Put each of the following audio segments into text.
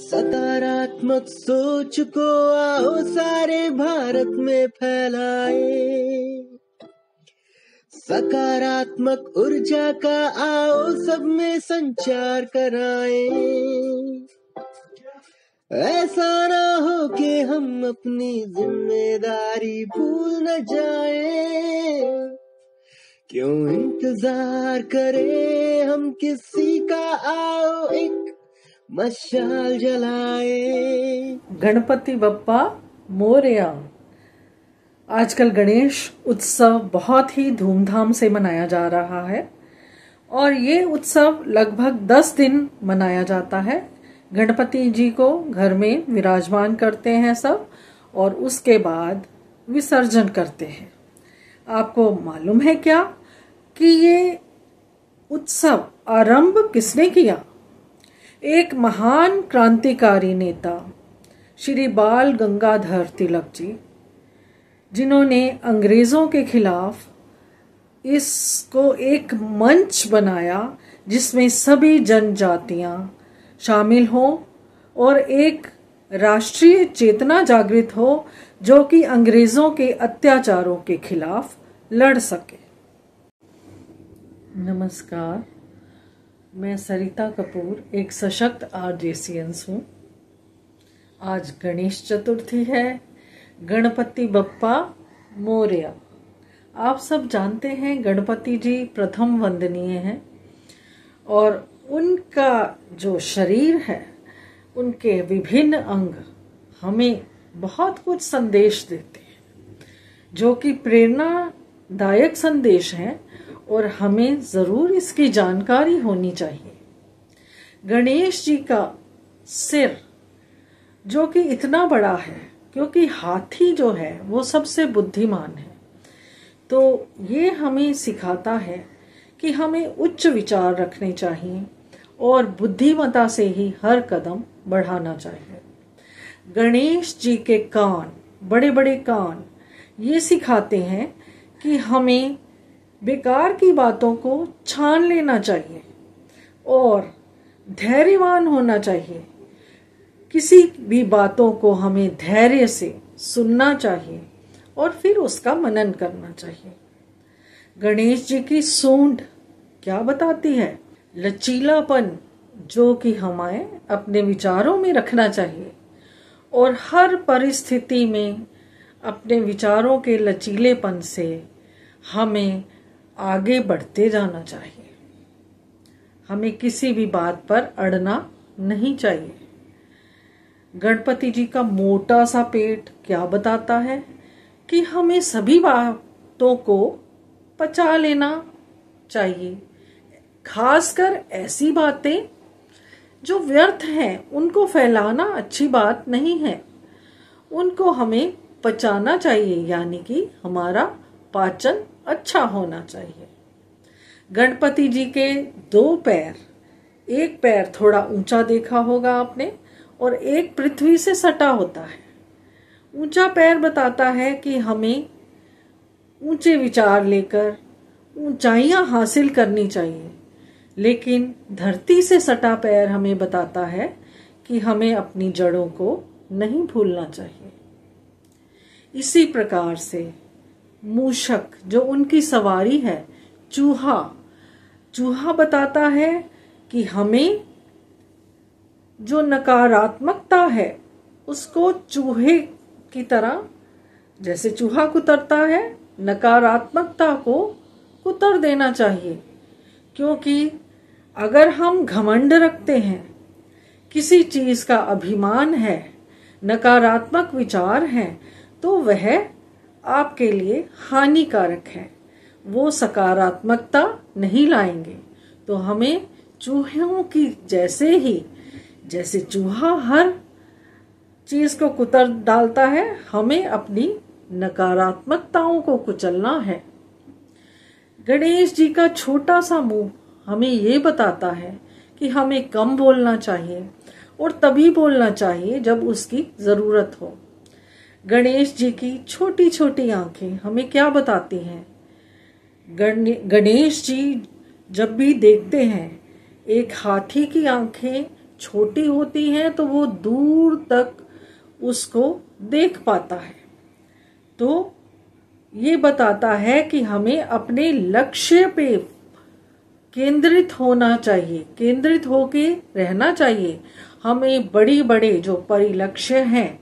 सकारात्मक सोच को आओ सारे भारत में फैलाए, सकारात्मक ऊर्जा का आओ सब में संचार कराए। ऐसा ना हो कि हम अपनी जिम्मेदारी भूल न जाए, क्यों इंतजार करें हम किसी का, आओ एक मशाल जलाए। गणपति बप्पा मोरया। आजकल गणेश उत्सव बहुत ही धूमधाम से मनाया जा रहा है और ये उत्सव लगभग 10 दिन मनाया जाता है। गणपति जी को घर में विराजमान करते हैं सब और उसके बाद विसर्जन करते हैं। आपको मालूम है क्या कि ये उत्सव आरंभ किसने किया? एक महान क्रांतिकारी नेता श्री बाल गंगाधर तिलक जी, जिन्होंने अंग्रेजों के खिलाफ इसको एक मंच बनाया जिसमें सभी जनजातियां शामिल हों और एक राष्ट्रीय चेतना जागृत हो जो कि अंग्रेजों के अत्याचारों के खिलाफ लड़ सके। नमस्कार, मैं सरिता कपूर, एक सशक्त आरजेसीएंस हूँ। आज गणेश चतुर्थी है। गणपति बप्पा मोरया। आप सब जानते हैं गणपति जी प्रथम वंदनीय हैं और उनका जो शरीर है, उनके विभिन्न अंग हमें बहुत कुछ संदेश देते हैं जो कि प्रेरणादायक संदेश हैं और हमें जरूर इसकी जानकारी होनी चाहिए। गणेश जी का सिर जो कि इतना बड़ा है, क्योंकि हाथी जो है वो सबसे बुद्धिमान है, तो ये हमें सिखाता है कि हमें उच्च विचार रखने चाहिए और बुद्धिमता से ही हर कदम बढ़ाना चाहिए। गणेश जी के कान, बड़े बड़े कान, ये सिखाते हैं कि हमें बेकार की बातों को छान लेना चाहिए और धैर्यवान होना चाहिए। किसी भी बातों को हमें धैर्य से सुनना चाहिए और फिर उसका मनन करना चाहिए। गणेश जी की सूंड क्या बताती है? लचीलापन, जो कि हमें अपने विचारों में रखना चाहिए और हर परिस्थिति में अपने विचारों के लचीलेपन से हमें आगे बढ़ते जाना चाहिए। हमें किसी भी बात पर अड़ना नहीं चाहिए। गणपति जी का मोटा सा पेट क्या बताता है कि हमें सभी बातों को पचा लेना चाहिए, खासकर ऐसी बातें जो व्यर्थ हैं, उनको फैलाना अच्छी बात नहीं है। उनको हमें पचाना चाहिए, यानी कि हमारा पाचन अच्छा होना चाहिए। गणपति जी के 2 पैर, एक पैर थोड़ा ऊंचा देखा होगा आपने और एक पृथ्वी से सटा होता है। ऊंचा पैर बताता है कि हमें ऊंचे विचार लेकर ऊंचाइयां हासिल करनी चाहिए, लेकिन धरती से सटा पैर हमें बताता है कि हमें अपनी जड़ों को नहीं भूलना चाहिए। इसी प्रकार से मूषक, जो उनकी सवारी है, चूहा बताता है कि हमें जो नकारात्मकता है उसको चूहे की तरह, जैसे चूहा कुतरता है, नकारात्मकता को कुतर देना चाहिए। क्योंकि अगर हम घमंड रखते हैं, किसी चीज का अभिमान है, नकारात्मक विचार हैं, तो वह आपके लिए हानिकारक है, वो सकारात्मकता नहीं लाएंगे। तो हमें चूहों की जैसे चूहा हर चीज को कुतर डालता है, हमें अपनी नकारात्मकताओं को कुचलना है। गणेश जी का छोटा सा मुंह हमें ये बताता है कि हमें कम बोलना चाहिए और तभी बोलना चाहिए जब उसकी जरूरत हो। गणेश जी की छोटी छोटी आंखें हमें क्या बताती हैं? गणेश जी जब भी देखते हैं, एक हाथी की आंखें छोटी होती हैं तो वो दूर तक उसको देख पाता है। तो ये बताता है कि हमें अपने लक्ष्य पे केंद्रित होना चाहिए, केंद्रित होके रहना चाहिए। हमें बड़ी बड़े जो परिलक्ष्य हैं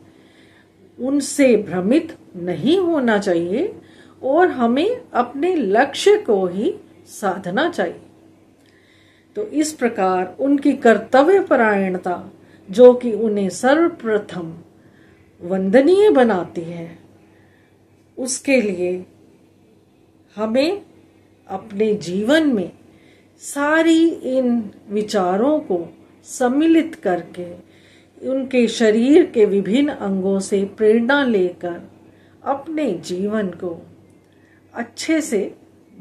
उनसे भ्रमित नहीं होना चाहिए और हमें अपने लक्ष्य को ही साधना चाहिए। तो इस प्रकार उनकी कर्तव्य परायणता, जो कि उन्हें सर्वप्रथम वंदनीय बनाती है, उसके लिए हमें अपने जीवन में सारी इन विचारों को सम्मिलित करके उनके शरीर के विभिन्न अंगों से प्रेरणा लेकर अपने जीवन को अच्छे से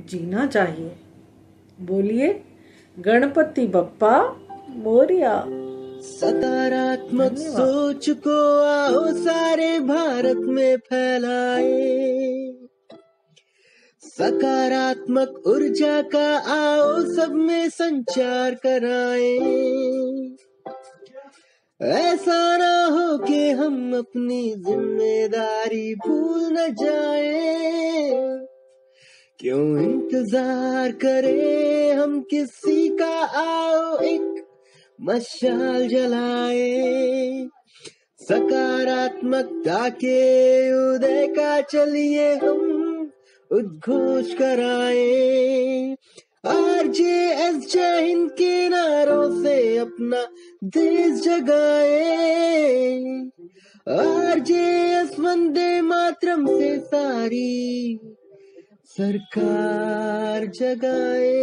जीना चाहिए। बोलिए गणपति बप्पा मोरिया। सकारात्मक सोच को आओ सारे भारत में फैलाए, सकारात्मक ऊर्जा का आओ सब में संचार कराए। ऐसा ना हो कि हम अपनी जिम्मेदारी भूल न जाए, क्यों इंतजार करें हम किसी का, आओ एक मशाल जलाए। सकारात्मकता के उदय का चलिए हम उद्घोष कराए। RJS जय हिंद के नारों से अपना देश जगाए, RJS वंदे मातरम से सारी सरकार जगाए।